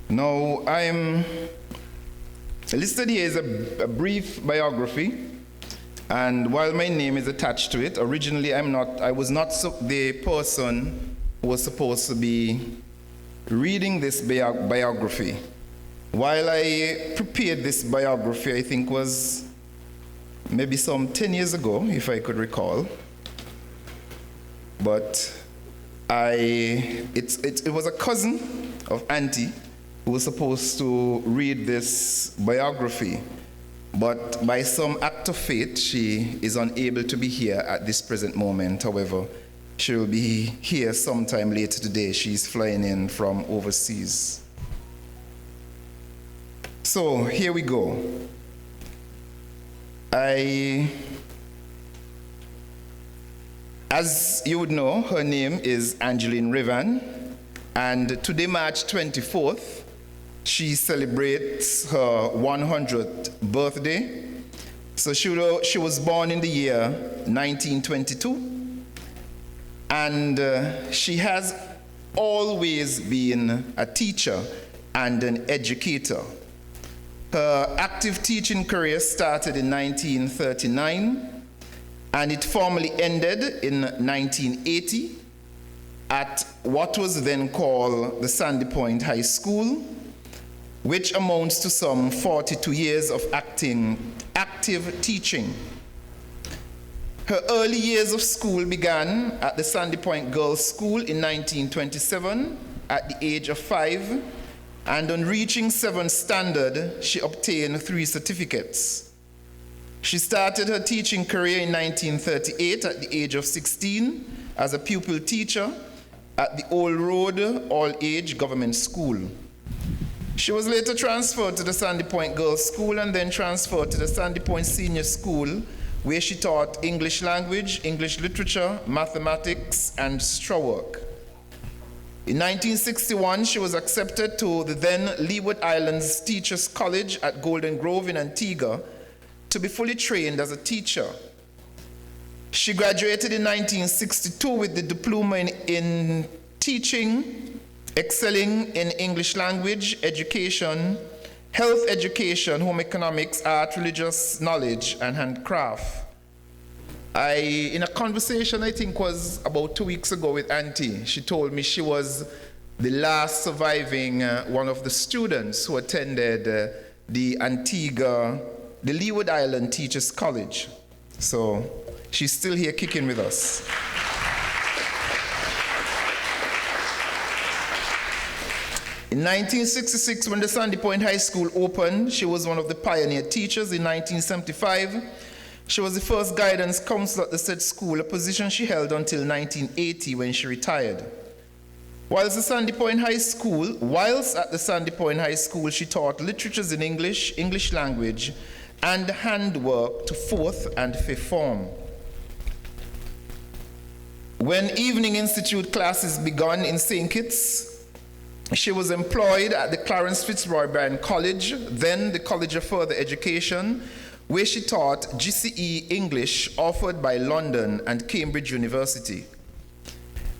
Now, I'm listed here as a brief biography, and while my name is attached to it, originally I was not the person who was supposed to be reading this biography. While I prepared this biography, I think was maybe some 10 years ago, if I could recall, but it was a cousin of Auntie who was supposed to read this biography, but by some act of fate, she is unable to be here at this present moment. However, she will be here sometime later today. She's flying in from overseas. So here we go. As you would know, her name is Angeline Revan, and today, March 24th, she celebrates her 100th birthday. So she was born in the year 1922, and she has always been a teacher and an educator. Her active teaching career started in 1939, and it formally ended in 1980 at what was then called the Sandy Point High School, which amounts to some 42 years of active teaching. Her early years of school began at the Sandy Point Girls' School in 1927 at the age of 5, and on reaching 7th standard, she obtained 3 certificates. She started her teaching career in 1938 at the age of 16 as a pupil teacher at the Old Road All-Age Government School. She was later transferred to the Sandy Point Girls' School and then transferred to the Sandy Point Senior School, where she taught English language, English literature, mathematics, and straw work. In 1961, she was accepted to the then Leeward Islands Teachers College at Golden Grove in Antigua to be fully trained as a teacher. She graduated in 1962 with the diploma in teaching, excelling in English language, education, health education, home economics, art, religious knowledge, and handcraft. In a conversation I think was about 2 weeks ago with Auntie, she told me she was the last surviving one of the students who attended the Leeward Island Teachers College. So she's still here kicking with us. In 1966, when the Sandy Point High School opened, she was one of the pioneer teachers. In 1975, she was the first guidance counselor at the said school, a position she held until 1980 when she retired. Whilst at the Sandy Point High School, she taught literatures in English, English language, and handwork to 4th and 5th form. When Evening Institute classes began in St. Kitts, she was employed at the Clarence Fitzroy Bryan College, then the College of Further Education, where she taught GCE English offered by London and Cambridge University.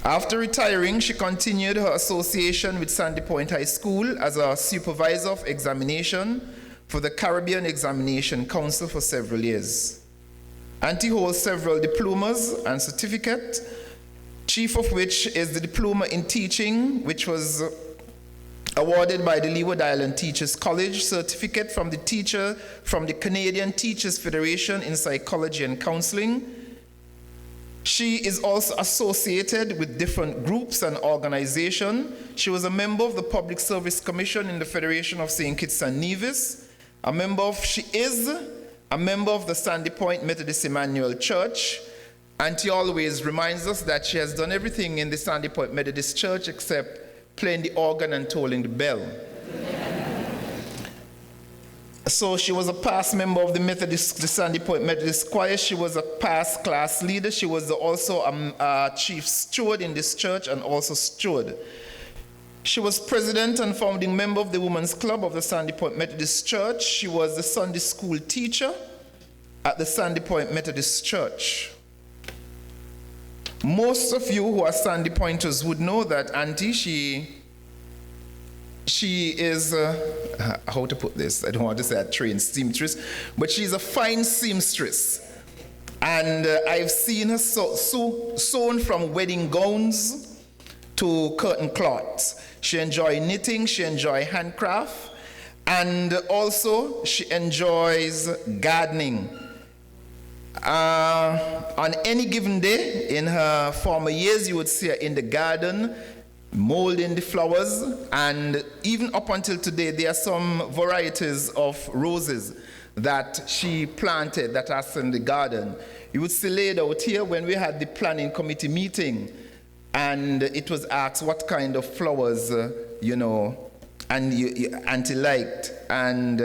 After retiring, she continued her association with Sandy Point High School as a supervisor of examination for the Caribbean Examination Council for several years. Auntie holds several diplomas and certificates, chief of which is the Diploma in Teaching, which was awarded by the Leeward Island Teachers College, certificate from the Canadian Teachers Federation in Psychology and Counseling. She is also associated with different groups and organizations. She was a member of the Public Service Commission in the Federation of St. Kitts and Nevis. She is a member of the Sandy Point Methodist Immanuel Church. And she always reminds us that she has done everything in the Sandy Point Methodist Church except playing the organ and tolling the bell. So she was a past member of the Sandy Point Methodist Choir. She was a past class leader. She was also a chief steward in this church and also steward. She was president and founding member of the Women's Club of the Sandy Point Methodist Church. She was the Sunday school teacher at the Sandy Point Methodist Church. Most of you who are Sandy Pointers would know that Auntie, she She is, how to put this? I don't want to say a trained seamstress, but she's a fine seamstress. And I've seen her sewn from wedding gowns to curtain cloths. She enjoys knitting, she enjoys handcraft, and also she enjoys gardening. On any given day in her former years, you would see her in the garden, molding the flowers, and even up until today, there are some varieties of roses that she planted that are in the garden. You would see laid out here when we had the planning committee meeting, and it was asked what kind of flowers, Auntie liked. And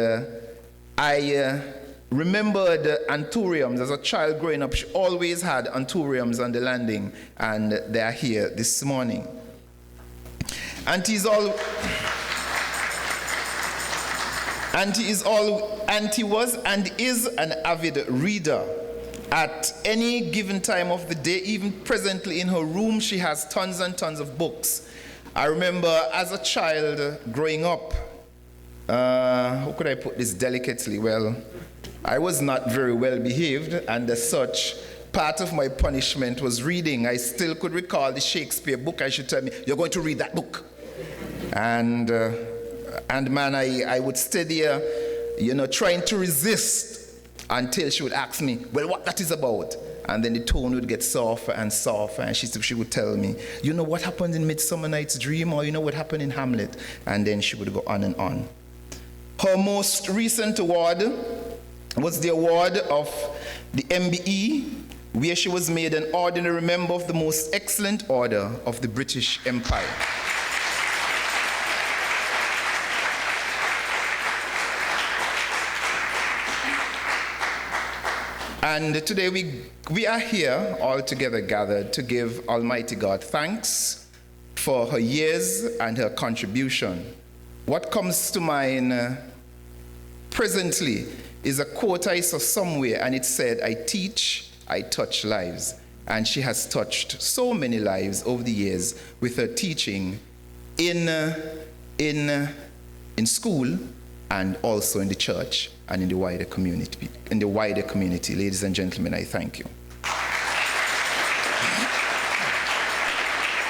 I remembered anthuriums. As a child growing up, she always had anthuriums on the landing, and they are here this morning. Auntie was and is an avid reader. At any given time of the day, even presently in her room, she has tons and tons of books. I remember as a child growing up, how could I put this delicately? Well, I was not very well behaved, and as such, part of my punishment was reading. I still could recall the Shakespeare book. I should tell me, you're going to read that book. And man, I would stay there, trying to resist until she would ask me, well, what that is about? And then the tone would get softer and softer, and she would tell me, you know what happened in Midsummer Night's Dream, or you know what happened in Hamlet? And then she would go on and on. Her most recent award was the award of the MBE, where she was made an ordinary member of the most excellent order of the British Empire. And today we are here all together gathered to give Almighty God thanks for her years and her contribution. What comes to mind presently is a quote I saw somewhere, and it said, I teach, I touch lives. And she has touched so many lives over the years with her teaching in school and also in the church and in the wider community. Ladies and gentlemen, I thank you.